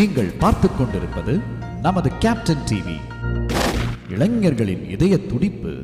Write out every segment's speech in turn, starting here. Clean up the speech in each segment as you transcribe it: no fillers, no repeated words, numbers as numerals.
நீங்கள் பார்த்துக் கொண்டிருப்பது நமது கேப்டன் டிவி. இளைஞர்களின் இதய துடிப்பு.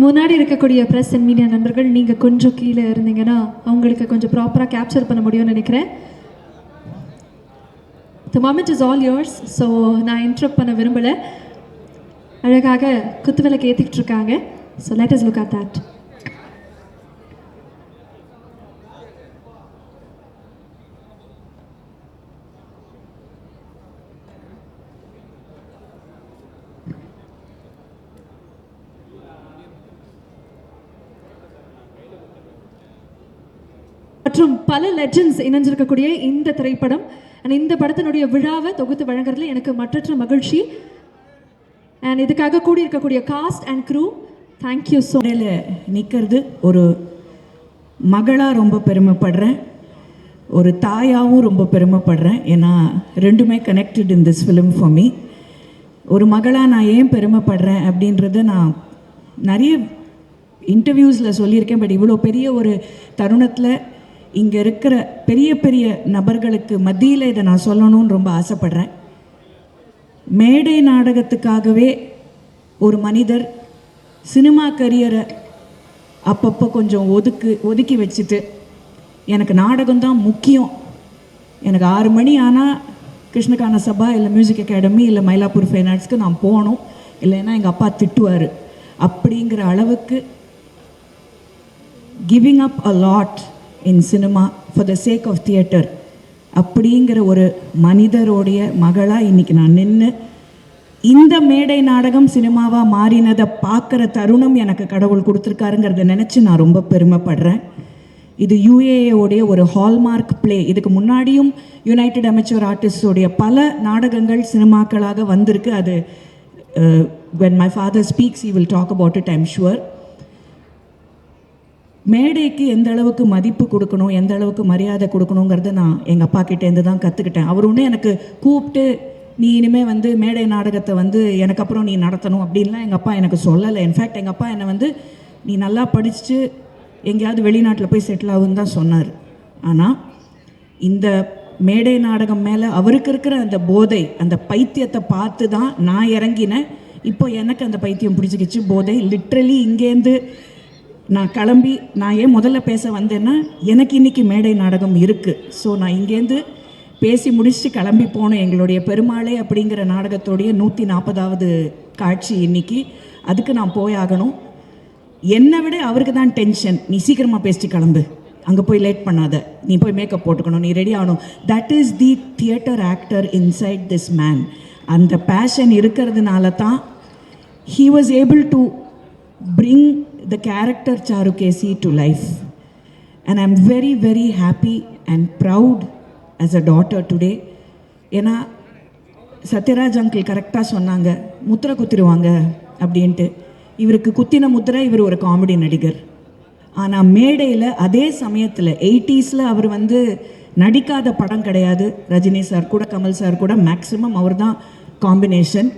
முன்னாடி இருக்கக்கூடிய ப்ரெஸ் அண்ட் மீடியா நண்பர்கள் நீங்கள் கொஞ்சம் கீழே இருந்தீங்கன்னா அவங்களுக்கு கொஞ்சம் ப்ராப்பராக கேப்சர் பண்ண முடியும்னு நினைக்கிறேன். The moment is all yours. So நான் இன்ட்ரப்ட் பண்ண விரும்பலை. அழகாக குத்துவிளக்கு ஏற்றிக்கிட்டு இருக்காங்க. So let us look at that. மற்றும் பல லெஜெண்ட்ஸ் இணைஞ்சிருக்கக்கூடிய இந்த திரைப்படம் அண்ட் இந்த படத்தினுடைய விழாவை தொகுத்து வழங்குறதுல எனக்கு மற்றற்ற மகிழ்ச்சி. அண்ட் இதுக்காக கூடி இருக்கக்கூடிய cast and crew, thank you so. நிற்கிறது ஒரு மகளாக ரொம்ப பெருமைப்படுறேன், ஒரு தாயாகவும் ரொம்ப பெருமைப்படுறேன். ஏன்னா ரெண்டுமே connected in this film for me. ஒரு மகளாக நான் ஏன் பெருமைப்படுறேன் அப்படின்றத நான் நிறைய இன்டர்வியூஸில் சொல்லியிருக்கேன். பட் இவ்வளோ பெரிய ஒரு தருணத்தில் இங்கே இருக்கிற பெரிய பெரிய நபர்களுக்கு மத்தியில் இதை நான் சொல்லணும்னு ரொம்ப ஆசைப்படுறேன். மேடை நாடகத்துக்காகவே ஒரு மனிதர் சினிமா கரியரை அப்பப்போ கொஞ்சம் ஒதுக்கி வச்சுட்டு எனக்கு நாடகம்தான் முக்கியம், எனக்கு 6 மணி ஆனால் கிருஷ்ணகான சபா இல்லை மியூசிக் அகாடமி இல்லை மயிலாப்பூர் ஃபைன் ஆர்ட்ஸ்க்கு நான் போகணும், இல்லைன்னா எங்கள் அப்பா திட்டுவார் அப்படிங்கிற அளவுக்கு giving up a lot in cinema for the sake of theatre அப்படிங்கிற ஒரு மனிதருடைய மகளாக இன்றைக்கி நான் நின்று இந்த மேடை நாடகம் சினிமாவாக மாறினதை பார்க்குற தருணம் எனக்கு கடவுள் கொடுத்துருக்காருங்கிறத நினச்சி நான் ரொம்ப பெருமைப்படுறேன். இது யுஏஏடைய ஒரு ஹால்மார்க் பிளே. இதுக்கு முன்னாடியும் யுனைடெட் அமெச்சூர் ஆர்டிஸ்டோடைய பல நாடகங்கள் சினிமாக்களாக வந்திருக்கு. அது when my father speaks he will talk about it, I'm sure. மேடைக்கு எந்த அளவுக்கு மதிப்பு கொடுக்கணும், எந்த அளவுக்கு மரியாதை கொடுக்கணுங்கிறத நான் எங்கள் அப்பா கிட்டேருந்து தான் கற்றுக்கிட்டேன். அவர் ஒன்று எனக்கு கூப்பிட்டு நீ இனிமேல் மேடை நாடகத்தை எனக்கு அப்புறம் நீ நடத்தணும் அப்படின்லாம் எங்கள் அப்பா எனக்கு சொல்லலை. இன்ஃபேக்ட் எங்கள் அப்பா என்னை நீ நல்லா படிச்சுட்டு எங்கேயாவது வெளிநாட்டில் போய் செட்டில் ஆகுன்னு தான் சொன்னார். ஆனால் இந்த மேடை நாடகம் மேலே அவருக்கு இருக்கிற அந்த போதை, அந்த பைத்தியத்தை பார்த்து தான் நான் இறங்கினேன். இப்போ எனக்கு அந்த பைத்தியம் பிடிச்சிக்கிச்சு, போதை. லிட்ரலி இங்கேருந்து நான் கிளம்பி நான் ஏன் முதல்ல பேச வந்தேன்னா எனக்கு இன்றைக்கி மேடை நாடகம் இருக்குது. ஸோ நான் இங்கேருந்து பேசி முடிச்சுட்டு கிளம்பி போனேன். எங்களுடைய பெருமாளே அப்படிங்கிற நாடகத்தோடைய 140வது காட்சி இன்றைக்கி. அதுக்கு நான் போயாகணும். என்னை விட அவருக்கு தான் டென்ஷன். நீ சீக்கிரமாக பேசிட்டு கிளம்பு, அங்கே போய் லேட் பண்ணாத, நீ போய் மேக்கப் போட்டுக்கணும், நீ ரெடி ஆகணும். That is the theatre actor inside this man. அந்த பேஷன் இருக்கிறதுனால தான் he was able to bring the character Charukesi to life. And I'm very, very happy and proud as a daughter today. ஏன்னா Sathyaraj uncle கரெக்டாக சொன்னாங்க, முத்திரை குத்திடுவாங்க அப்படின்ட்டு. இவருக்கு குத்தின முத்திரை, இவர் ஒரு காமெடி நடிகர். ஆனால் மேடையில் அதே சமயத்தில் 80s அவர் நடிக்காத படம் கிடையாது. ரஜினி சார் கூட கமல் சார் கூட மேக்ஸிமம் அவர் தான் காம்பினேஷன்.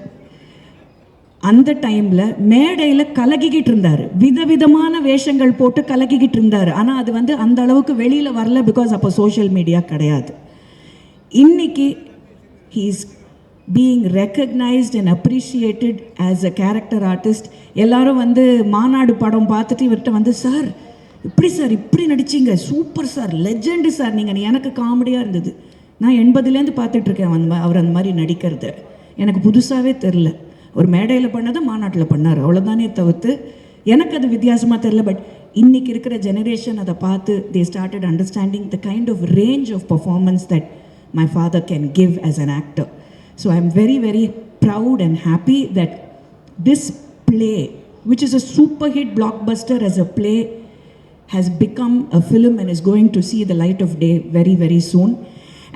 அந்த டைமில் மேடையில் கலக்கிக்கிட்டு இருந்தார், விதவிதமான வேஷங்கள் போட்டு கலக்கிக்கிட்டு இருந்தார். ஆனால் அது அந்த அளவுக்கு வெளியில் வரல, பிகாஸ் அப்போ சோஷியல் மீடியா கிடையாது. இன்னைக்கு he is being recognized and appreciated as a character artist. எல்லாரும் மாநாடு படம் பார்த்துட்டு இவர்கிட்ட சார் இப்படி சார் இப்படி நடிச்சிங்க, சூப்பர் சார், லெஜெண்டு சார் நீங்கள், எனக்கு காமெடியாக இருந்தது. நான் 80லேருந்து பார்த்துட்ருக்கேன் அவர் அந்த மாதிரி நடிக்கிறத. எனக்கு புதுசாகவே தெரில. ஒரு மேடையில் பண்ணதை மாநாட்டில் பண்ணார், அவ்வளோதானே தவிர்த்து எனக்கு அது வித்தியாசமாக தெரில. பட் இன்றைக்கி இருக்கிற ஜெனரேஷன் அதை பார்த்து they started understanding the kind of range of performance that my father can give as an actor. So I am very very proud and happy that this play, which is a super hit blockbuster as a play, has become a film and is going to see the light of day very very soon.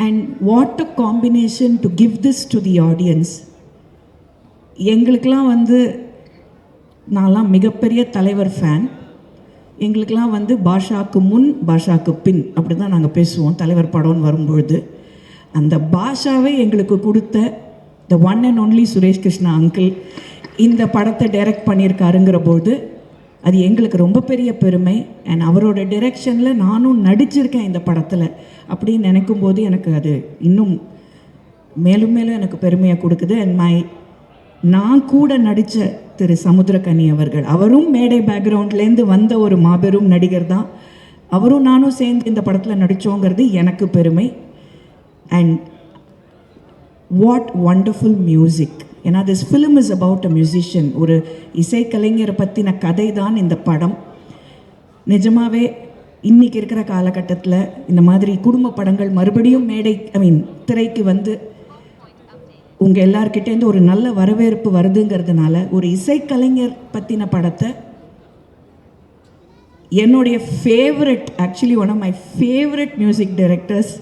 And what a combination to give this to the audience. எங்களுக்கெல்லாம் வந்து நான்லாம் மிகப்பெரிய தலைவர் fan. எங்களுக்கெல்லாம் வந்து பாஷாக்கு முன் பாஷாக்கு பின் அப்படி தான் நாங்கள் பேசுவோம் தலைவர் படம்னு வரும்பொழுது. அந்த பாஷாவை எங்களுக்கு கொடுத்த the one and only Suresh Krishna uncle இந்த படத்தை டைரக்ட் பண்ணியிருக்காருங்கிற போது அது எங்களுக்கு ரொம்ப பெரிய பெருமை. அண்ட் அவரோட டைரெக்ஷனில் நானும் நடிச்சிருக்கேன் இந்த படத்தில் அப்படின்னு நினைக்கும் போது எனக்கு அது இன்னும் மேலும் மேலும் எனக்கு பெருமையை கொடுக்குது. அண்ட் நான் கூட நடித்த திரு சமுத்திரக்கனி அவர்கள், அவரும் மேடை பேக்ரவுண்ட்லேருந்து வந்த ஒரு மாபெரும் நடிகர் தான். அவரும் நானும் சேர்ந்து இந்த படத்தில் நடித்தோங்கிறது எனக்கு பெருமை. And what wonderful music. ஏன்னா this film is about a musician. ஒரு இசைக்கலைஞரை பற்றின கதை தான் இந்த படம். நிஜமாகவே இன்றைக்கி இருக்கிற காலகட்டத்தில் இந்த மாதிரி குடும்ப படங்கள் மறுபடியும் திரைக்கு வந்து உங்கள் எல்லார்கிட்டேருந்து ஒரு நல்ல வரவேற்பு வருதுங்கிறதுனால ஒரு இசைக்கலைஞர் பற்றின படத்தை என்னுடைய favourite, actually one of my favourite music directors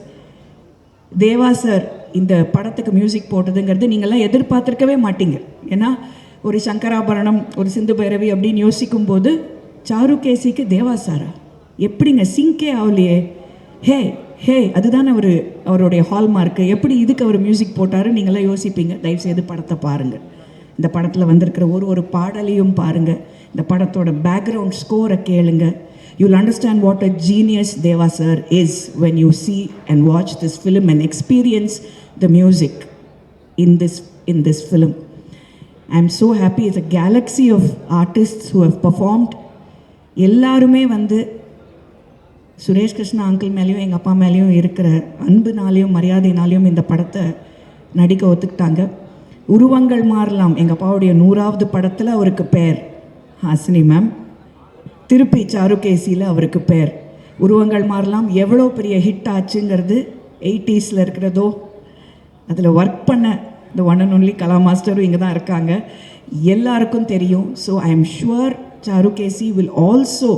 Deva sir இந்த படத்துக்கு மியூசிக் போட்டதுங்கிறது நீங்கள்லாம் எதிர்பார்த்துருக்கவே மாட்டீங்க. ஏன்னா ஒரு சங்கராபரணம், ஒரு சிந்து பைரவி அப்படின்னு யோசிக்கும் போது சாருகேசிக்கு தேவா சாரா எப்படிங்க, சிங்கே ஆகலையே, ஹே ஹே அதுதானே அவருடைய ஹால்மார்க்கு, எப்படி இதுக்கு அவர் மியூசிக் போட்டார் நீங்களாம் யோசிப்பீங்க. தயவுசெய்து படத்தை பாருங்கள். இந்த படத்தில் வந்திருக்கிற ஒரு பாடலையும் பாருங்கள். இந்த படத்தோட பேக்ரவுண்ட் ஸ்கோரை கேளுங்க. You'll understand what a genius Deva sir is when you see and watch this film and experience the music in this film. I'm so happy. It's a galaxy of artists who have performed. எல்லாருமே வந்து Suresh Krishna uncle மேலேயும் எங்கள் அப்பா மேலேயும் இருக்கிற அன்புனாலையும் மரியாதைனாலையும் இந்த படத்தை நடிக்க ஒத்துக்கிட்டாங்க. உருவங்கள் மாறலாம் எங்கள் அப்பாவுடைய 100வது படத்தில் அவருக்கு பேர் ஹாசினி மேம், திருப்பி சாருகேசியில் அவருக்கு பேர். உருவங்கள் மாறலாம் எவ்வளோ பெரிய ஹிட் ஆச்சுங்கிறது 80s இருக்கிறதோ அதில் ஒர்க் பண்ண இந்த ஒன் அண்ட் ஒன்லி கலா மாஸ்டரும் இங்கே தான் இருக்காங்க, எல்லாருக்கும் தெரியும். So I M sure Charukesi will also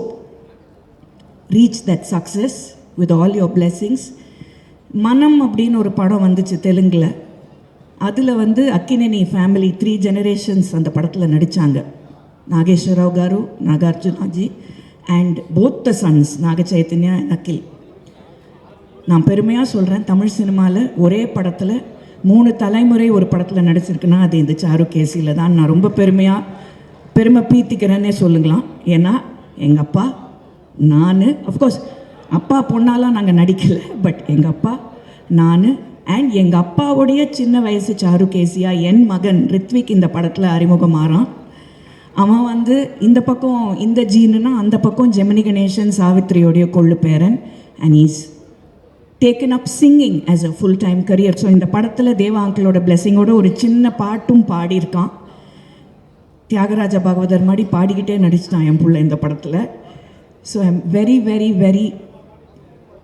reach that success with all your blessings. மனம் அப்படின்னு ஒரு படம் வந்துச்சு தெலுங்கில். அதில் வந்து அக்கினேனி ஃபேமிலி 3 generations அந்த படத்தில் நடித்தாங்க. Nageswara Rao garu, Nagarjuna ji and both the sons Naga Chaitanya and Akhil. நான் பெருமையாக சொல்கிறேன், தமிழ் சினிமாவில் ஒரே படத்தில் 3 தலைமுறை ஒரு படத்தில் நடிச்சிருக்குன்னா அது இந்த சாருகேசியில் தான். நான் ரொம்ப பெருமை பீத்திக்கிறேன்னே சொல்லுங்களாம். ஏன்னா எங்கள் அப்பா, நான், அஃப்கோர்ஸ் அப்பா பொண்ணாலாம் நாங்கள் நடிக்கலை, பட் எங்கள் அப்பா, நான் அண்ட் எங்கள் அப்பாவுடைய சின்ன வயசு சாருகேசியாக என் மகன் ரித்விக் இந்த படத்தில் அறிமுகமாகறான். அவன் வந்து இந்த பக்கம் இந்த ஜீனுனா அந்த பக்கம் ஜெமினி கணேசன் சாவித்ரியோடைய கொள்ளு பேரன். And is taken up singing as a full time career. So இந்த படத்தில் தேவா அங்கிளோட பிளெஸிங்கோட ஒரு சின்ன பாட்டும் பாடியிருக்கான். தியாகராஜ பாகவதர் மாதிரி பாடிக்கிட்டே நடிச்சிட்டான் என் பிள்ளை இந்த படத்தில். So I am very very very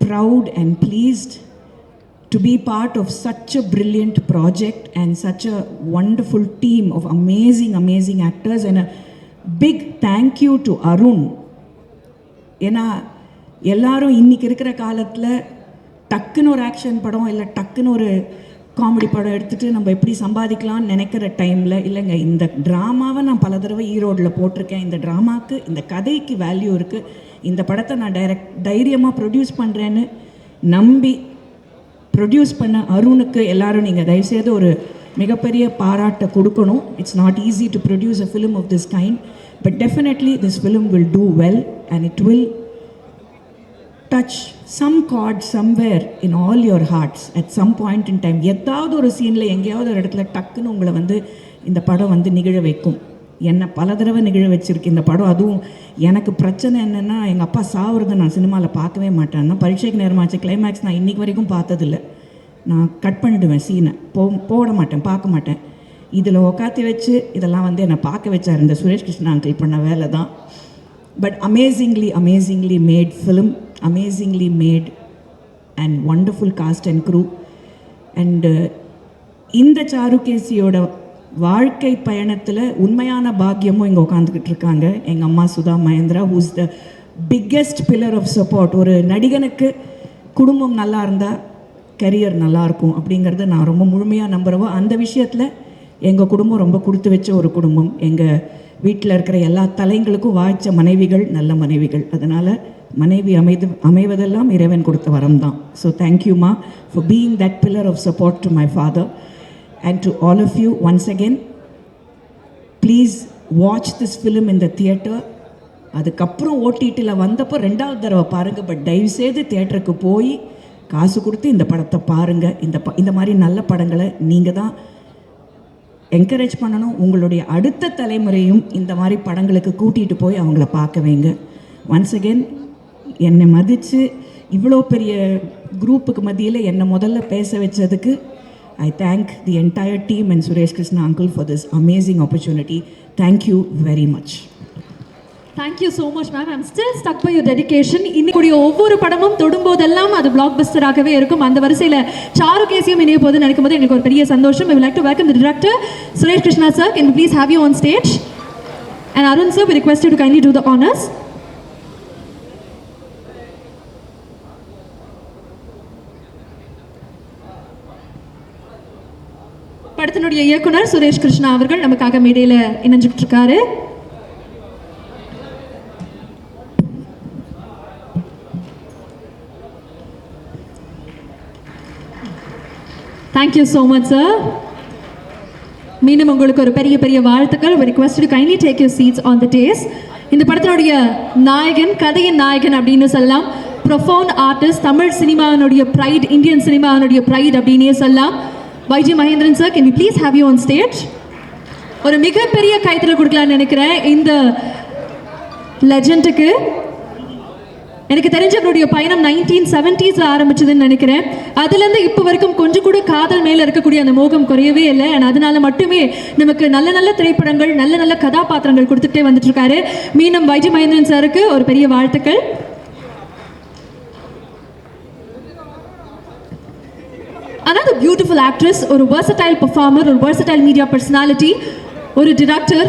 proud and pleased to be part of such a brilliant project and such a wonderful team of amazing actors. And a big thank you to Arun. ஏன்னா எல்லாரும் இன்றைக்கி இருக்கிற காலத்தில் டக்குன்னு ஒரு action படம் இல்லை டக்குன்னு ஒரு காமெடி படம் எடுத்துகிட்டு நம்ம எப்படி சம்பாதிக்கலாம்னு நினைக்கிற டைமில், இல்லைங்க இந்த ட்ராமாவை நான் பல தடவை ஈரோடில் போட்டிருக்கேன், இந்த ட்ராமாவுக்கு இந்த கதைக்கு வேல்யூ இருக்குது, இந்த படத்தை நான் தைரியமாக ப்ரொடியூஸ் பண்ணுறேன்னு நம்பி ப்ரொடியூஸ் பண்ண அருணுக்கு எல்லாரும் நீங்கள் தயவுசெய்து ஒரு மிகப்பெரிய பாராட்டை கொடுக்கணும். It's not easy to produce a film of this kind, but definitely this film will do well and it will touch some chord somewhere in all your hearts at some point in time. ஏதாவது ஒரு சீனில் எங்கேயாவது ஒரு இடத்துல டக்குன்னு உங்களை வந்து இந்த படம் வந்து நிகழ வைக்கும். என்னை பல தடவை நிகழ வச்சுருக்கு இந்த படம். அதுவும் எனக்கு பிரச்சனை என்னென்னா, எங்கள் அப்பா சாவுறதை நான் சினிமாவில் பார்க்கவே மாட்டேன். நான் பரீட்சைக்கு நேரமாச்சு, கிளைமேக்ஸ் நான் இன்றைக்கி வரைக்கும் பார்த்ததில்ல. நான் கட் பண்ணிவிடுவேன் சீனை, போட மாட்டேன், பார்க்க மாட்டேன். இதில் உக்காத்தி வச்சு இதெல்லாம் வந்து என்னை பார்க்க வச்சார். இந்த சுரேஷ் கிருஷ்ணா அங்கிள் பண்ண வேலை தான். But amazingly made film, amazingly made and wonderful cast and crew. And இந்த சாருகேசியோட வாழ்க்கை பயணத்தில் உண்மையான பாக்கியமும் இங்கே உட்காந்துக்கிட்டு இருக்காங்க. எங்கள் அம்மா Sudha Mahendra, who's the biggest pillar of support. ஒரு நடிகனுக்கு குடும்பம் நல்லா இருந்தால் கரியர் நல்லாயிருக்கும் அப்படிங்கிறத நான் ரொம்ப முழுமையாக நம்புகிறவோ. அந்த விஷயத்தில் எங்கள் குடும்பம் ரொம்ப கொடுத்து வச்ச ஒரு குடும்பம். எங்கள் வீட்டில் இருக்கிற எல்லா தலைங்களுக்கும் வாய்ச்ச மனைவிகள், நல்ல மனைவிகள். அதனால் மனைவி அமைவதெல்லாம் இறைவன் கொடுத்த வரம் தான். ஸோ தேங்க்யூமா for being that pillar of support to my father. And to all of you, once again, please watch this film in the theatre. அதுக்கப்புறம் ஓடிடியில் வந்தப்போ 2வது தடவை பாருங்கள். பட் தயவுசெய்து தியேட்டருக்கு போய் காசு கொடுத்து இந்த படத்தை பாருங்கள். இந்த மாதிரி நல்ல படங்களை நீங்கள் தான் என்கரேஜ் பண்ணணும். உங்களுடைய அடுத்த தலைமுறையும் இந்த மாதிரி படங்களுக்கு கூட்டிகிட்டு போய் அவங்கள பார்க்க வைங்க. ஒன்ஸ் அகெயின் என்னை மதித்து இவ்வளோ பெரிய குரூப்புக்கு மத்தியில் என்னை முதல்ல பேச வச்சதுக்கு I thank the entire team and Suresh Krishna uncle for this amazing opportunity. Thank you very much. Thank you so much ma'am. I'm still stuck by your dedication. இன்னைக்குடைய ஒவ்வொரு படமும் தொடும்போதெல்லாம் அது பிளாக் பஸ்டராகவே இருக்கும். அந்த வரிசையில் சாருகேசியும் இணைய போது நினைக்கும் போது எனக்கு ஒரு பெரிய சந்தோஷம். I would like to welcome the director Suresh Krishna sir. Can we please have you on stage? And Arun sir, we request you to kindly do the honors. படத்தினுடைய இயக்குனர் சுரேஷ் கிருஷ்ணா அவர்கள் நமக்காக மேடையில் இணைஞ்சிட்டு இருக்காரு. Thank you so much sir. மீண்டும் உங்களுக்கு ஒரு பெரிய பெரிய வாழ்த்துக்கள். request to kindly take your seats on the dais. இந்த படத்தினுடைய நாயகன், கதையின் நாயகன் அப்படின்னு சொல்லலாம். ப்ரொஃபவுண்ட் ஆர்டிஸ்ட், தமிழ் சினிமாவினுடைய ப்ரைட், இந்தியன் சினிமாவினுடைய ப்ரைட் அப்படின்னே சொல்லலாம். YG Mahendran sir, can we please have you on stage? ஒரு மிகப்பெரிய கைத்தறல் கொடுக்கலாம்னு நினைக்கிறேன் இந்த லெஜெண்டுக்கு. எனக்கு தெரிஞ்சவருடைய பயணம் 1970s ஆரம்பிச்சதுன்னு நினைக்கிறேன். அதுலேருந்து இப்போ வரைக்கும் கொஞ்சம் கூட காதல் மேலே இருக்கக்கூடிய அந்த மோகம் குறையவே இல்லை. அண்ட் அதனால மட்டுமே நமக்கு நல்ல நல்ல திரைப்படங்கள், நல்ல நல்ல கதாபாத்திரங்கள் கொடுத்துட்டே வந்துட்டு இருக்காரு. மீண்டும் YG Mahendran சாருக்கு ஒரு பெரிய வாழ்த்துக்கள். Another beautiful actress, ஒரு versatile performer, ஒரு versatile media personality, ஒரு director,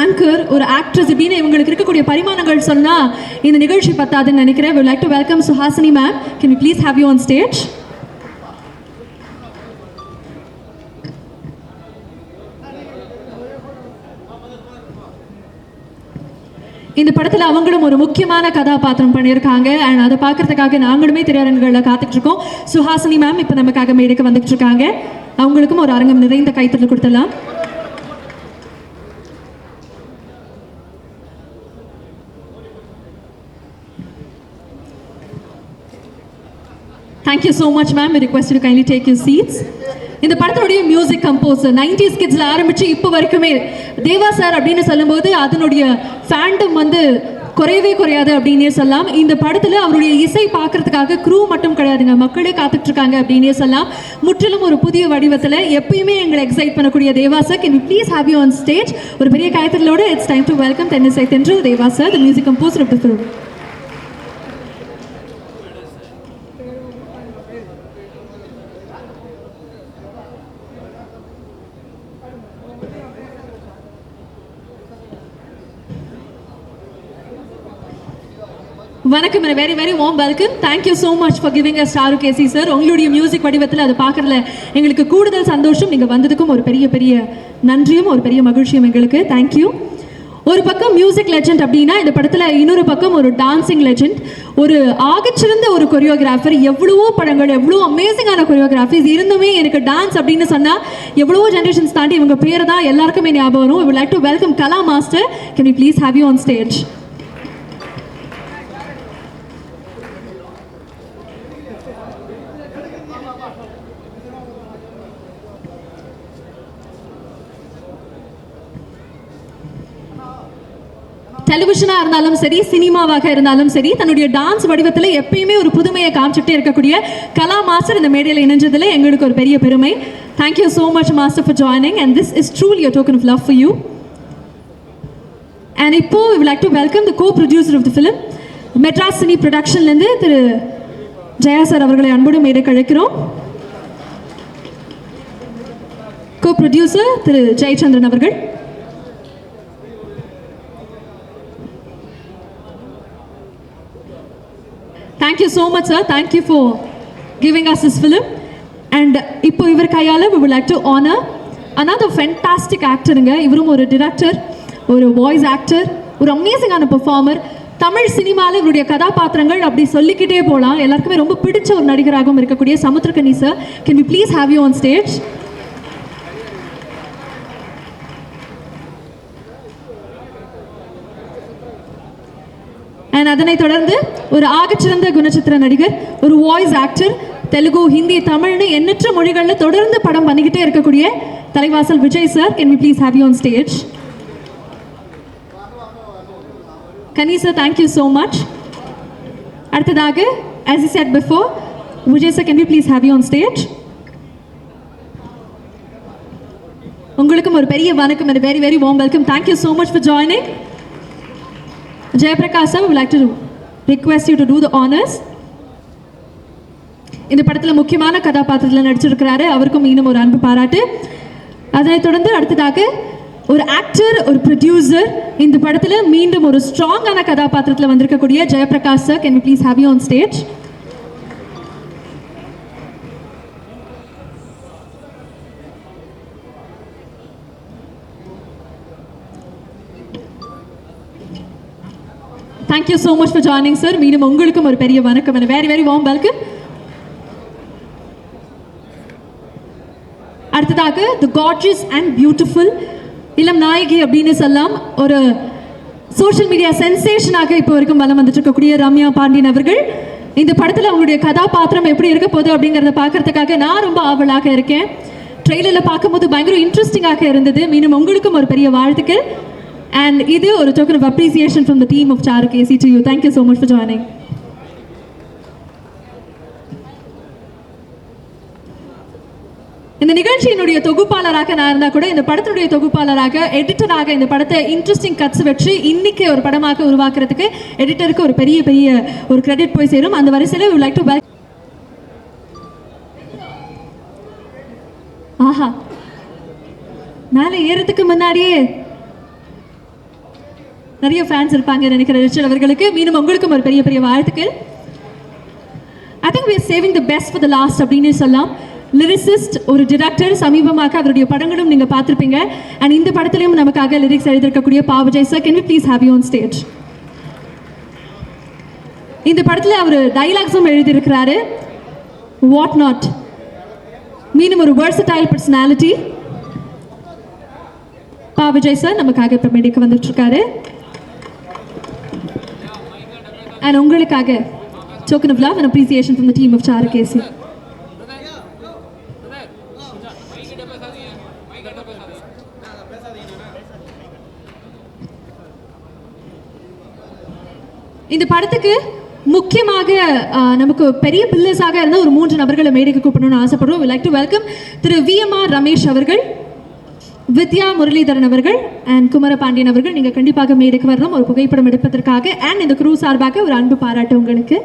anchor, ஒரு actress இப்படின்னு இவங்களுக்கு இருக்கக்கூடிய பரிமாணங்கள் சொன்னால் இந்த நிகழ்ச்சி பத்தாதுன்னு நினைக்கிறேன். We would like to welcome Suhasini ma'am. Can we please have you on stage? இந்த படத்தில் அவங்களும் ஒரு முக்கியமான கதாபாத்திரம் பண்ணியிருக்காங்க. அண்ட் அதை பார்க்கறதுக்காக நாங்களுமே திரையரங்குகளில் காத்துட்டு இருக்கோம். சுஹாசினி மேம் இப்போ நமக்காக மேடைக்கு வந்துட்டு இருக்காங்க. அவங்களுக்கும் ஒரு அரங்கம் நிறைந்த கைத்தட்டல் கொடுத்துடலாம். Thank you so much ma'am. We request you to kindly take your seats. இந்த படத்தினுடைய மியூசிக் கம்போசர் 90s கிட்ஸில் ஆரம்பித்து இப்போ வரைக்குமே தேவா சார் அப்படின்னு சொல்லும்போது அதனுடைய ஃபேண்டம் வந்து குறையவே குறையாது அப்படின்னே சொல்லலாம். இந்த படத்தில் அவருடைய இசை பார்க்கறதுக்காக க்ரூ மட்டும் கிடையாதுங்க, மக்களே காத்துட்ருக்காங்க அப்படின்னே சொல்லலாம். முற்றிலும் ஒரு புதிய வடிவத்தில் எப்பயுமே எங்களை எக்ஸைட் பண்ணக்கூடிய Deva sir. Can you please have you on stage? ஒரு பெரிய காயத்திலோட இட்ஸ் டைம் டு வெல்கம் தென்னிசை தென்றல் Deva sir, the music composer of the film. வணக்கம், very very warm welcome. Thank you so much for giving us Charukesi sir. உங்களுடைய music வடிவத்தில் அதை பார்க்குறதுல எங்களுக்கு கூடுதல் சந்தோஷம். நீங்கள் வந்ததுக்கும் ஒரு பெரிய பெரிய நன்றியும் ஒரு பெரிய மகிழ்ச்சியும் எங்களுக்கு. தேங்க்யூ. ஒரு பக்கம் மியூசிக் லெஜெண்ட் அப்படின்னா இந்த படத்தில் இன்னொரு பக்கம் ஒரு டான்சிங் லெஜெண்ட், ஒரு ஆகச்சிறந்த ஒரு கொரியோகிராஃபர். எவ்வளவோ படங்கள், எவ்வளோ அமேசிங்கான கொரியோகிராஃபிஸ் இருந்துமே எனக்கு டான்ஸ் அப்படின்னு சொன்னால் எவ்வளவோ ஜென்ரேஷன்ஸ் தாண்டி இவங்க பேர் தான் எல்லாருக்குமே ஞாபகம் வரும். I would like to welcome Kala Master. Can we please have you on stage? டெலிவிஷனாக இருந்தாலும் சரி, சினிமாவாக இருந்தாலும் சரி, தன்னுடைய டான்ஸ் வடிவத்தில் எப்பயுமே ஒரு புதுமையை காமிச்சுட்டே இருக்கக்கூடிய கலா மாஸ்டர் இந்த மேடையில் இணைஞ்சதில் எங்களுக்கு ஒரு பெரிய பெருமை. Thank you so much master for joining and this is truly a token of love for you. And இப்போ we would like to welcome the co-producer of the film, Madras cine ப்ரொடக்ஷன்லேருந்து திரு ஜெயா சார் அவர்களை அன்போடு மேடைக்கு அழைக்கிறோம். co-producer திரு ஜெயச்சந்திரன் அவர்கள். Thank you so much, sir. Thank you for giving us this film. And இப்போ இவர் கையால் we would like to honor another fantastic actor-ங்க. இவரும் ஒரு டிரெக்டர், ஒரு வாய்ஸ் ஆக்டர், ஒரு அமேசிங்கான பெர்ஃபார்மர். தமிழ் சினிமாவில் இவருடைய கதாபாத்திரங்கள் அப்படி சொல்லிக்கிட்டே போகலாம். எல்லாருக்குமே ரொம்ப பிடிச்ச ஒரு நடிகராகவும் இருக்கக்கூடிய Samuthirakani sir, can we please have you on stage? And அதனைத் தொடர்ந்து ஒரு ஆகச்சிறந்த குணச்சித்திர நடிகர், ஒரு வாய்ஸ் ஆக்டர், தெலுங்கு, ஹிந்தி, தமிழ்னு எண்ணற்ற மொழிகளில் தொடர்ந்து படம் பண்ணிக்கிட்டே இருக்கக்கூடிய Thalaivasal Vijay sir, can we please have you on stage? Kani sir, thank you so much. அடுத்ததாக, as I said before, Vijay sir, can we please have you on stage? உங்களுக்கும் ஒரு பெரிய வணக்கம் and a very very warm welcome. Thank you so much for joining. Jayaprakash sir, we would like to request you to do the honors. இந்த படத்தில் முக்கியமான கதாபாத்திரத்தில் நடிச்சிருக்கிறாரு, அவருக்கும் இன்னும் ஒரு அன்பு பாராட்டு. அதனைத் தொடர்ந்து அடுத்ததாக ஒரு ஆக்டர், ஒரு ப்ரொடியூசர், இந்த படத்தில் மீண்டும் ஒரு ஸ்ட்ராங்கான கதாபாத்திரத்தில் வந்திருக்கக்கூடிய Jayaprakash sir, can we please have you on stage? Thank you so much for joining, sir. மீண்டும் உங்களுக்கும் ஒரு பெரிய வணக்கம் and a very very warm welcome. அடுத்ததாக the gorgeous and beautiful இளம் நாயகி அப்படின்னு சொல்லலாம், ஒரு சோஷியல் மீடியா சென்சேஷனாக இப்போ வரைக்கும் வலம் வந்துட்டு இருக்கக்கூடிய ரம்யா பாண்டியன் அவர்கள். இந்த படத்தில் அவங்களுடைய கதாபாத்திரம் எப்படி இருக்க போகுது அப்படிங்கிறத பார்க்கறதுக்காக நான் ரொம்ப ஆவலாக இருக்கேன். ட்ரெய்லரில் பார்க்கும்போது பயங்கர இன்ட்ரெஸ்டிங்காக இருந்தது. மீண்டும் உங்களுக்கும் ஒரு பெரிய வாழ்த்துக்கள். And இது ஒரு token of appreciation from the team of Charukesi to you. Thank you so much for joining. இந்த நிகழ்ச்சியினுடைய தொகுப்பாளராக நான் இருந்தால் கூட, இந்த படத்தினுடைய தொகுப்பாளராக, எடிட்டராக இந்த படத்தை இன்ட்ரெஸ்டிங் கட்ஸ் வச்சு இன்னைக்கு ஒரு படமாக உருவாக்குறதுக்கு எடிட்டருக்கு ஒரு பெரிய பெரிய ஒரு கிரெடிட் போய் சேரும். அந்த வரிசையில் we would like to welcome. ஆஹா, மேலே ஏறதுக்கு முன்னாடியே நிறைய ஃபேன்ஸ் இருப்பாங்க நினைக்கிற ரிச்சர்ட் அவர்களுக்கு. மீண்டும் உங்களுக்கும் ஒரு பெரிய பெரிய வாழ்த்துக்கள். I think we are saving the best for the last அப்படின்னு சொல்லலாம். லிரிசிஸ்ட், ஒரு டிரெக்டர், சமீபமாக அவருடைய படங்களும் நீங்கள் பார்த்துருப்பீங்க. அண்ட் இந்த படத்திலையும் நமக்காக லிரிக்ஸ் எழுதியிருக்கக்கூடிய Pa Vijay sir, can we please have you on stage? இந்த படத்தில் அவர் டைலாக்ஸும் எழுதியிருக்கிறாரு, வாட் நாட். மீண்டும் ஒரு வெர்சடைல் பர்சனாலிட்டி பா விஜய் சார் நமக்காக இப்போ மேடைக்கு வந்துட்டு இருக்காரு. அண்ட் உங்களுக்காக token of love and appreciation from the team of Charukesi. இந்த படத்துக்கு முக்கியமாக நமக்கு பெரிய பில்லர்ஸாக இருந்த ஒரு 3 நபர்களை மேடைக்கு கூப்பிடணும்னு ஆசைப்படுறோம். we like to welcome Thiru VMR Ramesh அவர்கள், வித்யா முரளிதரன் அவர்கள் அண்ட் குமர பாண்டியன் அவர்கள். நீங்கள் கண்டிப்பாக மேடைக்கு வரணும் ஒரு புகைப்படம் எடுப்பதற்காக. அண்ட் இந்த குரூ சார்பாக ஒரு அன்பு பாராட்டு உங்களுக்கு.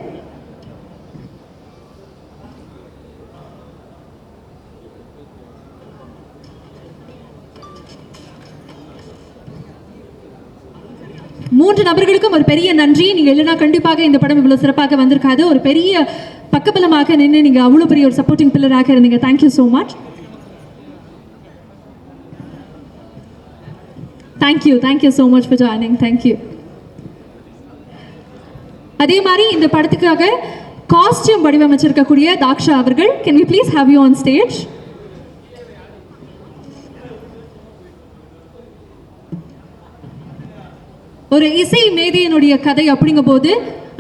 மூன்று நபர்களுக்கும் ஒரு பெரிய நன்றி. நீங்கள் இல்லைனா கண்டிப்பாக இந்த படம் இவ்வளோ சிறப்பாக வந்திருக்காது. ஒரு பெரிய பக்கபலமாக நின்று நீங்கள் அவ்வளோ பெரிய ஒரு சப்போர்ட்டிங் பில்லராக இருந்தீங்க. Thank you so much. Thank you so much for joining. Thank you. அதே மாதிரி இந்த படத்துக்காக காஸ்டியூம் வடிவமைச்சிருக்கக்கூடிய தாக்ஷா அவர்கள், can we please have you on stage? ஒரு இசை மேதையினுடைய கதை அப்படிங்கும்போது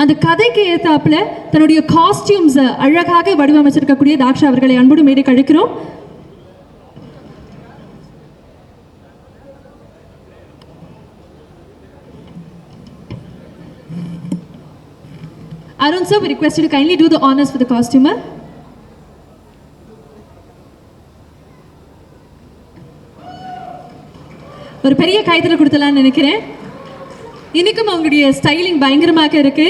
அந்த கதைக்கு ஏத்தாப்புல தன்னுடைய காஸ்டியூம்ஸ் அழகாக வடிவமைச்சிருக்கக்கூடிய தாக்ஷா அவர்களை அன்போடு மேடைக்கு அழைக்கிறோம். Arun sir, we request you to kindly do the honors for the costumer. ஒரு பெரிய கைதல கொடுத்தலாம்னு நினைக்கிறேன். இன்னைக்கும் அவங்களுடைய ஸ்டைலிங் பயங்கரமாக இருக்கு.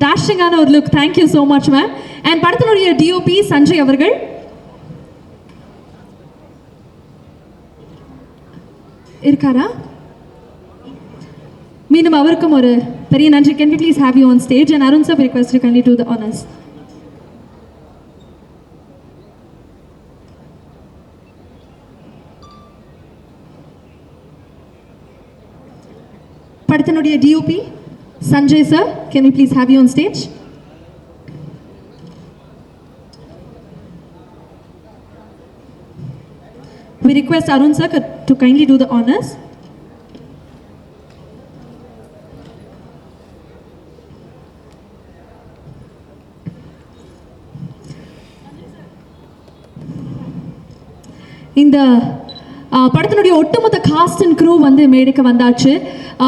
டேஷிங்கான ஒரு look. Thank you so much ma'am. And படத்தினுடைய டிஓபி சஞ்சய் அவர்கள் இருக்காரா? மீண்டும் அவருக்கும் ஒரு பெரிய நன்றி. Can we please have you on stage? And Arun sir, we request you kindly do the honors. படத்தினுடைய DOP Sanjay sir, can we please have you on stage? We request Arun sir to kindly do the honors. இந்த படத்தினுடைய ஒட்டுமொத்த cost and crew வந்து மேடைக்கு வந்தாச்சு.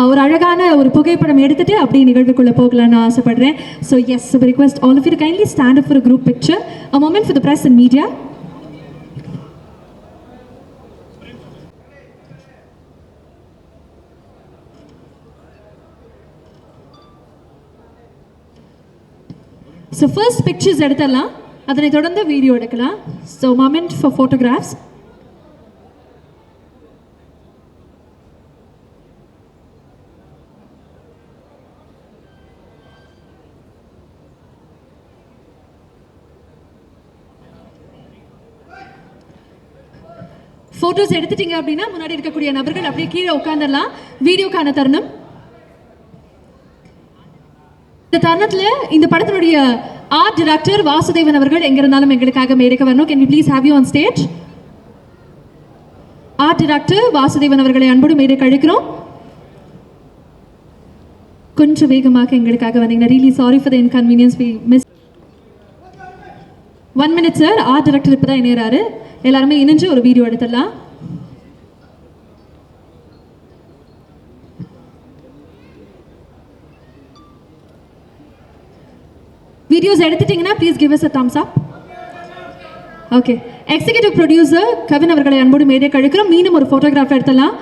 ஒரு அழகான ஒரு புகைப்படம் எடுத்துட்டு அப்படியே நிகழ்வுக்குள்ள போகலான்னு ஆசைப்படுறேன். So yes, request all of you kindly stand up for group picture. A moment for the press and media. So first pictures எடுத்துடலாம், அதனை தொடர்ந்து வீடியோ எடுக்கலாம். So moment for photographs. Photos எடுத்துட்டீங்க அப்படின்னா முன்னாடி இருக்கக்கூடிய நபர்கள் அப்படியே கீழே உட்காந்துடலாம். வீடியோக்கான தருணம். இந்த தருணத்தில் இந்த படத்தினுடைய ஆர்ட் டைரக்டர் வாசுதேவன் அவர்கள் எங்க இருந்தாலும் எங்களுக்காக மேடைக்கு வரணும். Can we please have you on stage? Art director Vasudevan அவர்களை அன்போடு மேடைக்கு அழைக்கிறோம். கொஞ்சம் வேகமாக எங்களுக்காக வந்தீங்கன்னா. Really sorry for the inconvenience we missed. 1 minute sir. Art director இப்பதான் இணையறாரு. எல்லாருமே இணைஞ்சு ஒரு வீடியோ எடுத்துடலாம். வீடியோஸ் எடுத்துட்டீங்கன்னா please give us a thumbs up. Okay, executive producer Kavin அவர்களை அன்போடு மேடைக்கு அழைக்கிறோம். மீண்டும் ஒரு ஃபோட்டோகிராஃப் எடுத்துடலாம்.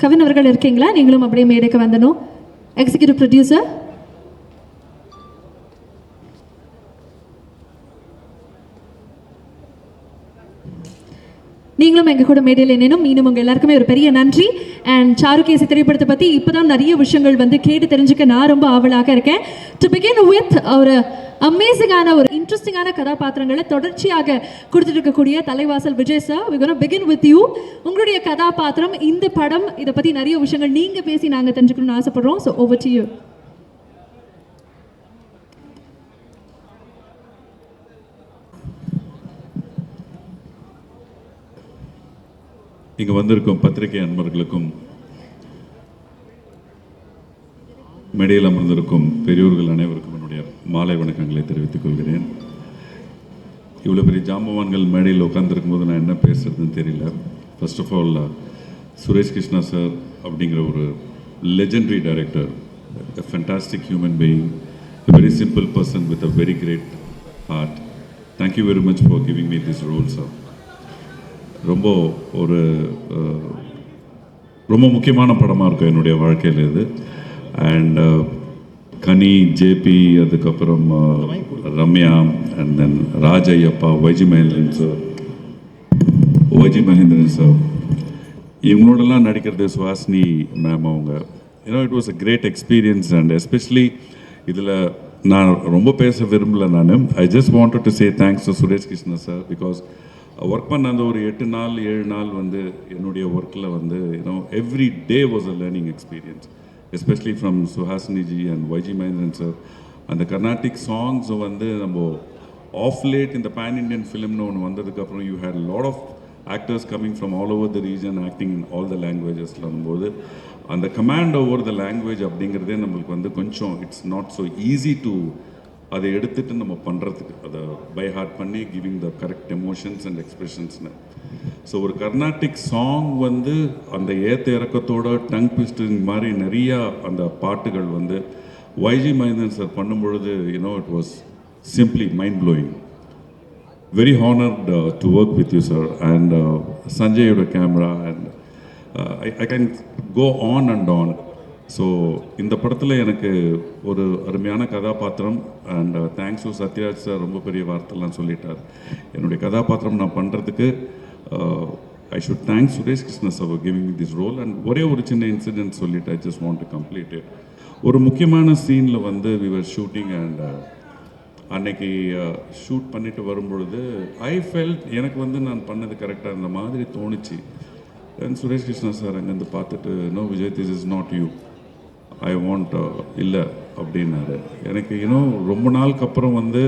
கவின் அவர்கள் இருக்கீங்களா? நீங்களும் அப்படியே மேடைக்கு வந்தணும். எக்ஸிகியூட்டிவ் ப்ரொடியூசர் நீங்களும் எங்கள் கூட மேடையில் என்னென்னும் மீண்டும் உங்கள் எல்லாருக்குமே ஒரு பெரிய நன்றி. அண்ட் சாருகேசி திரைப்படத்தை பற்றி இப்போ தான் நிறைய விஷயங்கள் வந்து கேட்டு தெரிஞ்சுக்க நான் ரொம்ப ஆவலாக இருக்கேன். டு பிகின் வித் ஒரு அமேசிங்கான ஒரு இன்ட்ரெஸ்டிங்கான கதாபாத்திரங்களை தொடர்ச்சியாக கொடுத்துட்டு இருக்கக்கூடிய Thalaivasal Vijay sir, we gonna begin with you. உங்களுடைய கதாபாத்திரம், இந்த படம், இதை பற்றி நிறைய விஷயங்கள் நீங்கள் பேசி நாங்கள் தெரிஞ்சுக்கணும்னு ஆசைப்படுறோம். So over to you. இங்கே வந்திருக்கும் பத்திரிகை அன்பர்களுக்கும் மேடையில் அமர்ந்திருக்கும் பெரியோர்கள் அனைவருக்கும் என்னுடைய மாலை வணக்கங்களை தெரிவித்துக் கொள்கிறேன். இவ்வளோ பெரிய ஜாம்பவான்கள் மேடையில் உட்காந்துருக்கும் போது நான் என்ன பேசுறதுன்னு தெரியல. First of all, Suresh Krishna sir அப்படிங்கிற ஒரு legendary director, a fantastic human being, a very simple person with a very great heart. Thank you very much for giving me this role, sir. ரொம்ப முக்கியமான படமாக இருக்கும் என்னுடைய வாழ்க்கையில் இது. அண்ட் கனி, ஜேபி, அதுக்கப்புறம் Ramya, and then Rajaiyappa, YG Mahendran sir, இவங்களோடலாம் நடிக்கிறது சுஹாசினி மேம் அவங்க. It was a great experience. And especially இதில் நான் ரொம்ப பேச விரும்பல. I just wanted to say thanks to Suresh Krishna sir. Because work பண்ண அந்த ஒரு 8 நாள் 7 நாள் வந்து என்னுடைய ஒர்க்கில் வந்து every day was a learning experience, especially from Suhasini ji and YG Mahendran sir. அந்த கர்நாடிக் சாங்ஸ் வந்து நம்ம ஆஃப் லேட் இந்த பேன் இண்டியன் ஃபிலிம்னு ஒன்று வந்ததுக்கப்புறம் you had lot of actors coming from all over the region acting in all the லாங்குவேஜஸில் வரும்போது அந்த கமாண்ட் ஓவர் த லாங்குவேஜ் அப்படிங்கிறதே நம்மளுக்கு வந்து கொஞ்சம் it's not so easy to அதை எடுத்துகிட்டு நம்ம பண்ணுறதுக்கு அதை பை ஹார்ட் பண்ணி giving the correct emotions and எக்ஸ்பிரஷன்ஸ்னு. ஸோ ஒரு கர்நாடிக் சாங் வந்து அந்த ஏற்ற இறக்கத்தோட டங் ட்விஸ்டிங் மாதிரி நிறையா அந்த பாட்டுகள் வந்து வைஜி மகேந்திரன் சார் பண்ணும்பொழுது it was simply mind blowing. Very honored to work with you, sir, and Sanjay, your camera, and I can go on and on. So இந்த படத்தில் எனக்கு ஒரு அருமையான கதாபாத்திரம் and thanks to Sathyaraj sir, ரொம்ப பெரிய வார்த்தைலாம் சொல்லிட்டார். என்னுடைய கதாபாத்திரம் நான் பண்ணுறதுக்கு I should thanks Suresh Krishna sir for giving me this role. And ஒரே ஒரு சின்ன இன்சிடென்ட் சொல்லிட்டு I just want to complete it. ஒரு முக்கியமான சீனில் வந்து வி வர் ஷூட்டிங் அண்ட் அன்னைக்கு ஷூட் பண்ணிட்டு வரும்பொழுது ஐ ஃபெல்ட் எனக்கு வந்து நான் பண்ணது கரெக்டாக இருந்த மாதிரி தோணுச்சு. அண்ட் சுரேஷ் கிருஷ்ணா சார் அங்கேருந்து பார்த்துட்டு, no Vijay, this is not you, I want இல்லை அப்படின்னாரு. எனக்கு ரொம்ப நாளுக்கு அப்புறம் வந்து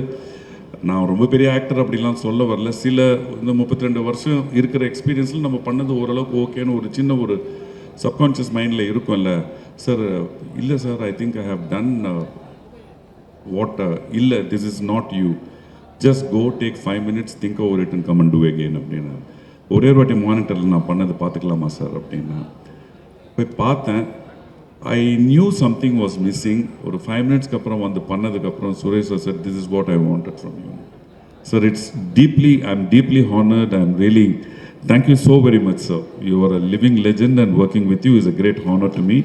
நான் ரொம்ப பெரிய ஆக்டர் அப்படிலாம் சொல்ல வரல, சில இந்த 32 வருஷம் இருக்கிற எக்ஸ்பீரியன்ஸில் நம்ம பண்ணது ஓரளவுக்கு ஓகேன்னு ஒரு சின்ன ஒரு சப்கான்ஷியஸ் மைண்டில் இருக்கும்ல. சார் இல்லை sir, I think I have done what இல்லை, this is not you, just go take 5 minutes, think over it and come and do again அப்படின்னு. ஒரே ஒரு வாட்டி மானிட்டரில் நான் பண்ணது பார்த்துக்கலாமா சார் அப்படின்னா போய் பார்த்தேன். I knew something was missing. ஒரு 5 minutesக்கு அப்புறம் வந்து பண்ணதுக்கப்புறம் Suresh sir, this is what I wanted from you sir. It's deeply, I am deeply honoured. I am really thank you so very much, sir. You are a living legend and working with you is a great honor to me.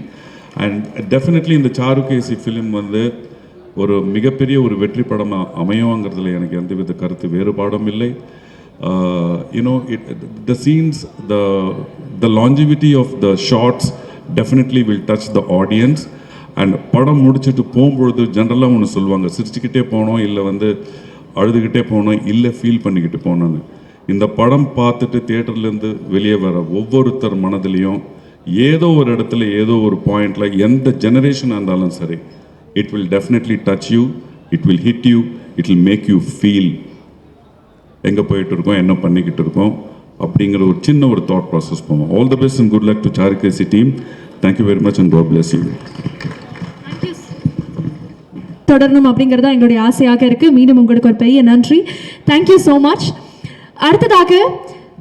And definitely இந்த Charukesi film வந்து ஒரு மிகப்பெரிய ஒரு வெற்றி படமாக அமையுங்கிறதுல எனக்கு எந்தவித கருத்து வேறுபாடும் இல்லை. The scenes, the longevity of the shots definitely will touch the audience. And படம் முடிச்சுட்டு போகும்பொழுது ஜென்ரலாக ஒன்று சொல்லுவாங்க, சிரிச்சுக்கிட்டே போனோம், இல்லை வந்து அழுதுகிட்டே போனோம், இல்லை ஃபீல் பண்ணிக்கிட்டு போனோன்னு. இந்த படம் பார்த்துட்டு தியேட்டர்லேருந்து வெளியே வர ஒவ்வொருத்தர் மனதிலையும் ஏதோ ஒரு இடத்துல ஏதோ ஒரு பாயிண்டில் எந்த ஜெனரேஷனாக இருந்தாலும் சரி, it will definitely touch you, it will hit you, it will make you feel எங்கே போயிட்டு இருக்கோம், என்ன பண்ணிக்கிட்டு இருக்கோம் அப்படிங்கிற ஒரு சின்ன ஒரு தாட் ப்ராசஸ் போவோம். All the best and good luck to Charukesi team. Thank you very much and God bless you. தொடரணும் அப்படிங்கிறதா எங்களுடைய ஆசையாக இருக்கு. மீண்டும் உங்களுக்கு ஒரு பெரிய நன்றி. Thank you so much. அடுத்ததாக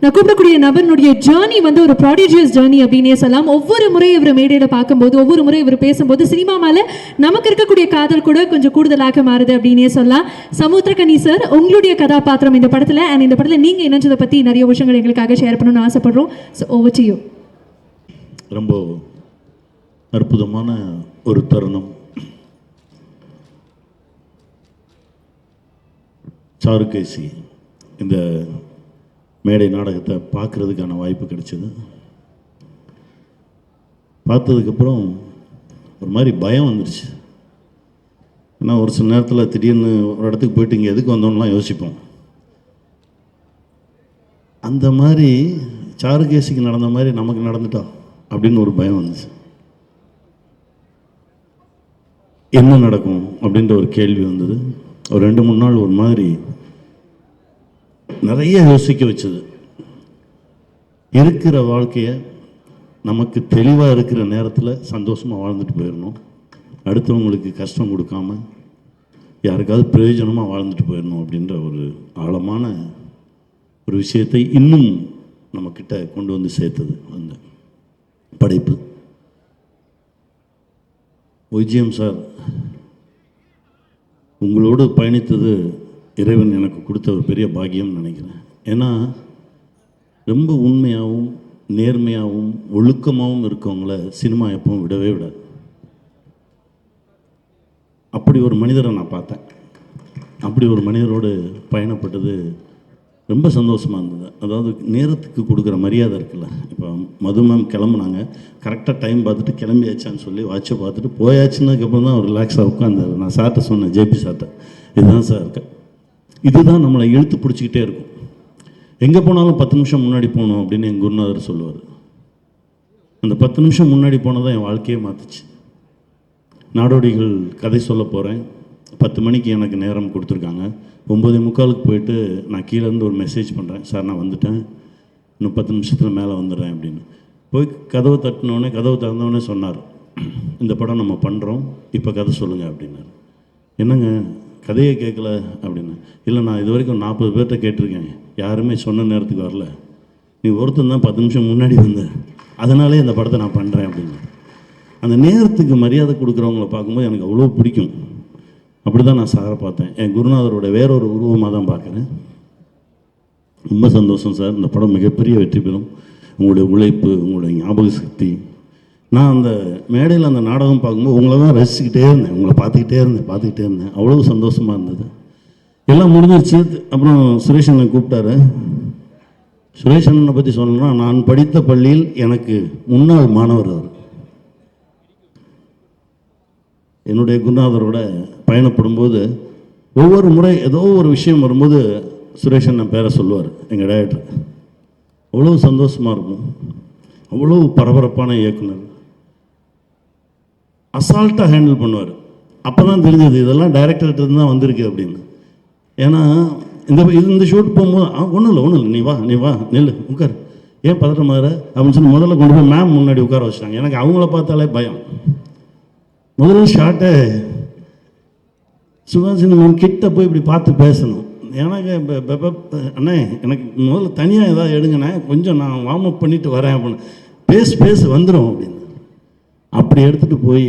நான் கூப்பிடக்கூடிய நபருடைய ஜேர்னி வந்து ஒரு ப்ராடிஜியஸ் ஜேர்னி அப்படின்னே சொல்லலாம். ஒவ்வொரு முறை இவர் மேடையில் பார்க்கும்போது, ஒவ்வொரு முறை இவர் பேசும்போது சினிமா மேலே நமக்கு இருக்கக்கூடிய காதல் கூட கொஞ்சம் கூடுதலாக மாறுது அப்படின்னே சொல்லலாம். சமுத்திரகனி சார், உங்களுடைய கதாபாத்திரம் இந்த படத்தில் அண்ட் இந்த படத்தில் நீங்கள் இணைஞ்சதை பற்றி நிறைய விஷயங்கள் எங்களுக்காக ஷேர் பண்ணணும்னு ஆசைப்படுறோம். So over to you. ரொம்ப அற்புதமான ஒரு தருணம். சாருகேசி இந்த மேடை நாடகத்தை பார்க்குறதுக்கான வாய்ப்பு கிடைச்சிது. பார்த்ததுக்கப்புறம் ஒரு மாதிரி பயம் வந்துடுச்சு. ஏன்னா ஒரு சில நேரத்தில் திடீர்னு ஒரு இடத்துக்கு போயிட்டு இங்கே எதுக்கு வந்தோம்லாம் யோசிப்போம். அந்த மாதிரி சாருகேசிக்கு நடந்த மாதிரி நமக்கு நடந்துட்டோம் அப்படின்னு ஒரு பயம் வந்துச்சு. என்ன நடக்கும் அப்படின்ற ஒரு கேள்வி வந்தது. ஒரு 2-3 நாள் ஒரு மாதிரி நிறைய யோசிக்க வச்சது. இருக்கிற வாழ்க்கையை நமக்கு தெளிவாக இருக்கிற நேரத்தில் சந்தோஷமாக வாழ்ந்துட்டு போயிடணும், அடுத்தவங்களுக்கு கஷ்டம் கொடுக்காம யாருக்காவது பிரயோஜனமாக வாழ்ந்துட்டு போயிடணும் அப்படின்ற ஒரு ஆழமான ஒரு விஷயத்தை இன்னும் நம்மக்கிட்ட கொண்டு வந்து சேர்த்தது அந்த படைப்பு. ஒய்ஜிஎம் சார், உங்களோடு பயணித்தது இறைவன் எனக்கு கொடுத்த ஒரு பெரிய பாக்கியம்னு நினைக்கிறேன். ஏன்னா ரொம்ப உண்மையாகவும் நேர்மையாகவும் ஒழுக்கமாகவும் இருக்கவங்கள சினிமா எப்பவும் விடவே விடாது. அப்படி ஒரு மனிதரை நான் பார்த்தேன். அப்படி ஒரு மனிதரோடு பயணப்பட்டது ரொம்ப சந்தோஷமாக இருந்தது. அதாவது நேரத்துக்கு கொடுக்குற மரியாதை இருக்குல்ல. இப்போ மது மேம் கிளம்புனாங்க, கரெக்டாக டைம் பார்த்துட்டு கிளம்பியாச்சான்னு சொல்லி வாட்சை பார்த்துட்டு போயாச்சுன்னதுக்கப்புறம் தான் ரிலாக்ஸாக உட்காந்தார். நான் சார்கிட்ட சொன்னேன், ஜேபி சார்கிட்ட, இதுதான் சார் இருக்க, இதுதான் நம்மளை இழுத்து பிடிச்சிக்கிட்டே இருக்கும். எங்கே போனாலும் 10 நிமிஷம் முன்னாடி போகணும் அப்படின்னு எங்கள் குருநாதர் சொல்லுவார். அந்த 10 நிமிஷம் முன்னாடி போனதான் என் வாழ்க்கையே மாற்றுச்சு. நாடோடிகள் கதை சொல்ல போகிறேன். 10 மணிக்கு எனக்கு நேரம் கொடுத்துருக்காங்க. 9:45 போயிட்டு நான் கீழேருந்து ஒரு மெசேஜ் பண்ணுறேன், சார் நான் வந்துட்டேன், இன்னும் 10 நிமிஷத்தில் மேலே வந்துடுறேன் அப்படின்னு. போய் கதவை தட்டினோடனே, கதவை திறந்தோடனே சொன்னார், இந்த படம் நம்ம பண்ணுறோம், இப்போ கதை சொல்லுங்கள் அப்படின்னாரு. என்னங்க கதையை கேட்கல அப்படின்னு. இல்லை, நான் இது வரைக்கும் 40 பேர்கிட்ட கேட்டிருக்கேன், யாருமே சொன்ன நேரத்துக்கு வரல, நீ ஒருத்தன் தான் 10 நிமிஷம் முன்னாடி வந்த, அதனாலே இந்த படத்தை நான் பண்ணுறேன் அப்படின்னு. அந்த நேரத்துக்கு மரியாதை கொடுக்குறவங்கள பார்க்கும்போது எனக்கு அவ்வளோ பிடிக்கும். அப்படி தான் நான் சாரை பார்த்தேன். என் குருநாதரோட வேறொரு உருவமாக தான் பார்க்குறேன். ரொம்ப சந்தோஷம் சார். இந்த படம் மிகப்பெரிய வெற்றி பெறும். உங்களுடைய உழைப்பு, உங்களுடைய ஞாபக சக்தி. நான் அந்த மேடையில் அந்த நாடகம் பார்க்கும்போது உங்களை தான் ரசிச்சுக்கிட்டே இருந்தேன், உங்களை பார்த்துக்கிட்டே இருந்தேன். அவ்வளோ சந்தோஷமாக இருந்தது. எல்லாம் முடிஞ்சிருச்சு. அப்புறம் சுரேஷ் அண்ணன் கூப்பிட்டாரு. சுரேஷ் அண்ணனை பற்றி சொல்லணும்னா, நான் படித்த பள்ளியில் எனக்கு முன்னாள் மாணவர் அவர். என்னுடைய குருநாதரோட பயணப்படும்போது ஒவ்வொரு முறை ஏதோ ஒரு விஷயம் வரும்போது சுரேஷ் அண்ணன் பேரை சொல்லுவார் எங்கள் டைரக்டர். அவ்வளோ சந்தோஷமாக இருக்கும். அவ்வளோ பரபரப்பான இயக்குனர். அசால்ட்டாக ஹேண்டில் பண்ணுவார். அப்போ தான் தெரிஞ்சது இதெல்லாம் டைரக்டர்கிட்ட தான் வந்திருக்கு அப்படின்னு. ஏன்னா இந்த ஷூட் போகும்போது ஒன்றும் இல்லை, நீ வா நெல் உட்கார், ஏன் பதட்டமாகற அப்படின்னு சொல்லி முதல்ல கொண்டு போய் மேம் முன்னாடி உட்கார வச்சிட்டாங்க. எனக்கு அவங்கள பார்த்தாலே பயம். முதல்ல ஷார்ட்டை சுஹாசினி மேம் கிட்ட போய் இப்படி பார்த்து பேசணும். எனக்கு அண்ணே எனக்கு முதல்ல தனியாக ஏதாவது எடுங்கண்ணே, கொஞ்சம் நான் வார்ம் அப் பண்ணிட்டு வரேன் அப்படின்னு. பேசு வந்துடும் அப்படின்னு. அப்படி எடுத்துகிட்டு போய்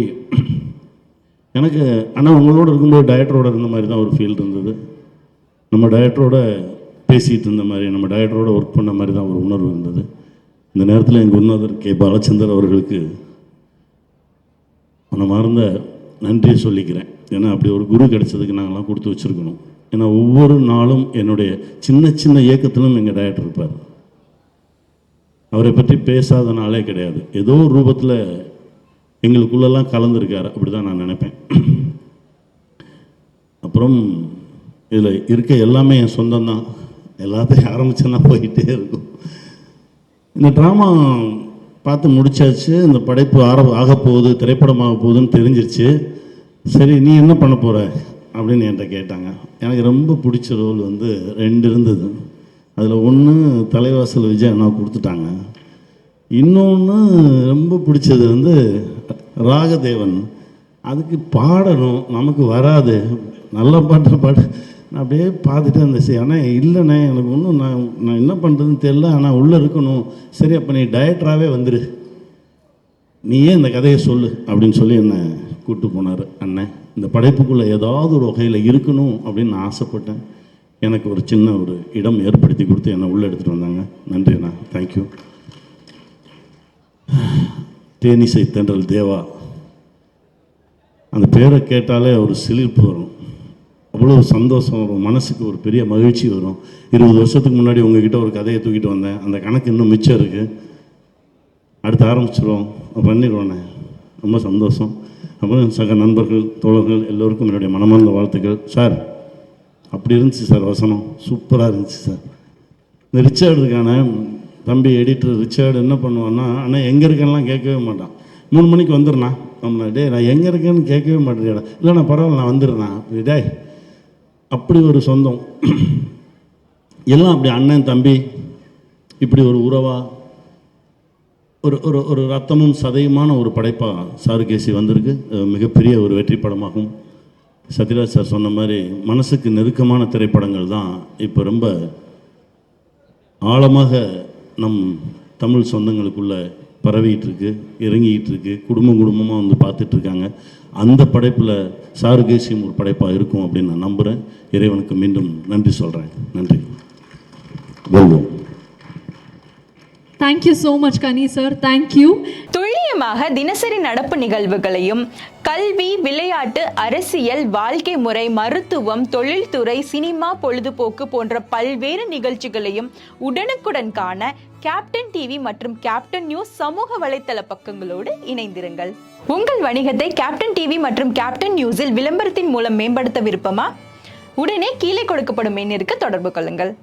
எனக்கு ஆனால் உங்களோட இருக்கும்போது டைரக்டரோட இருந்த மாதிரி தான் ஒரு ஃபீல் இருந்தது. நம்ம டைரக்டரோட பேசிகிட்டு இருந்த மாதிரி, நம்ம டைரக்டரோட ஒர்க் பண்ண மாதிரி தான் ஒரு உணர்வு இருந்தது. இந்த நேரத்தில் எங்கள் குருநாதர் கே. பாலச்சந்தர் அவர்களுக்கு மனமார்ந்த நன்றியை சொல்லிக்கிறேன். ஏன்னா அப்படி ஒரு குரு கிடைச்சதுக்கு நாங்கள்லாம் கொடுத்து வச்சுருக்கணும். ஏன்னா ஒவ்வொரு நாளும் என்னுடைய சின்ன சின்ன இயக்கத்திலும் எங்கள் டைரக்டர் இருப்பார். அவரை பற்றி பேசாத நாளே கிடையாது. ஏதோ ஒரு ரூபத்தில் எங்களுக்குள்ளெல்லாம் கலந்துருக்கார், அப்படி தான் நான் நினைப்பேன். அப்புறம் இதில் இருக்க எல்லாமே என் சொந்தம்தான். எல்லாத்தையும் ஆரம்பிச்சேன்னா போயிட்டே இருக்கும். இந்த ட்ராமா பார்த்து முடிச்சாச்சு. இந்த படைப்பு ஆகப்போகுது, திரைப்படமாக போகுதுன்னு தெரிஞ்சிருச்சு. சரி, நீ என்ன பண்ண போகிற அப்படின்னு என்கிட்ட கேட்டாங்க. எனக்கு ரொம்ப பிடிச்ச ரோல் வந்து 2 இருந்தது. அதில் ஒன்று தலைவாசல் விஜய் அண்ணா கொடுத்துட்டாங்க. இன்னொன்று ரொம்ப பிடிச்சது வந்து ராகதேவன். அதுக்கு பாடணும், நமக்கு வராது, நல்ல பாட்டு நான் அப்படியே பார்த்துட்டு இருந்தேன். ஆனால் இல்லைண்ணே எனக்கு ஒன்றும் நான் என்ன பண்ணுறதுன்னு தெரில, ஆனால் உள்ளே இருக்கணும். சரி, அப்போ நீ டைரக்டராகவே வந்துரு, நீயே இந்த கதையை சொல்லு அப்படின்னு சொல்லி என்னை கூப்பிட்டு போனார் அண்ணன். இந்த படைப்புக்குள்ளே ஏதாவது ஒரு வகையில் இருக்கணும் அப்படின்னு நான் ஆசைப்பட்டேன். எனக்கு ஒரு சின்ன ஒரு இடம் ஏற்படுத்தி கொடுத்து என்னை உள்ளே எடுத்துகிட்டு வந்தாங்க. நன்றி அண்ணா, தேங்க்யூ. தேனிசை தென்றல் தேவா, அந்த பேரை கேட்டாலே ஒரு சிலிர்ப்பு வரும், அவ்வளோ சந்தோஷம் வரும், மனசுக்கு ஒரு பெரிய மகிழ்ச்சி வரும். 20 வருஷத்துக்கு முன்னாடி உங்ககிட்ட ஒரு கதையை தூக்கிட்டு வந்தேன், அந்த கணக்கு இன்னும் மிச்சம் இருக்குது, அடுத்து ஆரம்பிச்சிடுவோம், பண்ணிடுவோண்ணே. ரொம்ப சந்தோஷம். அப்புறம் சக நண்பர்கள், தோழர்கள் எல்லோருக்கும் என்னுடைய மனமார்ந்த வாழ்த்துக்கள். சார் அப்படி இருந்துச்சு சார், வசனம் சூப்பராக இருந்துச்சு சார். இந்த ரிச்சர்டுக்கான தம்பி எடிட்டர் ரிச்சர்டு என்ன பண்ணுவான்னா, ஆனால் எங்கே இருக்கேன்லாம் கேட்கவே மாட்டான். 3 மணிக்கு வந்துடுண்ணா, நம்மள டே நான் எங்கே இருக்கேன்னு கேட்கவே மாட்டேறியாடா. இல்லைண்ணா பரவாயில்ல நான் வந்துடுறேன். டே அப்படி ஒரு சொந்தம் எல்லாம் அப்படி அண்ணன் தம்பி இப்படி ஒரு உறவா ஒரு ஒரு ஒரு ரத்தமும் சதையுமான ஒரு படைப்பாக சாருகேசி வந்திருக்கு. மிகப்பெரிய ஒரு வெற்றி படமாகும். சத்யராஜ் சார் சொன்ன மாதிரி மனசுக்கு நெருக்கமான திரைப்படங்கள் தான் இப்போ ரொம்ப ஆழமாக நம் தமிழ் சொந்தங்களுக்குள்ளே பரவிட்டு இருக்கு, இறங்கிட்டு இருக்கு, குடும்பமாக வந்து பார்த்துட்ருக்காங்க. அந்த படைப்பில் சாருகேசியும் ஒரு படைப்பாக இருக்கும் அப்படின்னு நான் நம்புகிறேன். இறைவனுக்கு மீண்டும் நன்றி சொல்கிறேன். நன்றி. வெல்வோம். தேங்க்யூ ஸோ மச் கனி சார், தேங்க்யூ. துல்லியமாக தினசரி நடப்பு நிகழ்வுகளையும் கல்வி, விளையாட்டு, அரசியல், வாழ்க்கை முறை, மருத்துவம், தொழில்துறை, சினிமா, பொழுதுபோக்கு போன்ற பல்வேறு நிகழ்ச்சிகளையும் உடனுக்குடன் காண கேப்டன் டிவி மற்றும் கேப்டன் நியூஸ் சமூக வலைத்தள பக்கங்களோடு இணைந்திருங்கள். உங்கள் வணிகத்தை கேப்டன் டிவி மற்றும் கேப்டன் நியூஸில் விளம்பரத்தின் மூலம் மேம்படுத்த விருப்பமா? உடனே கீழே கொடுக்கப்படும் எண்ணிற்கு தொடர்பு கொள்ளுங்கள்.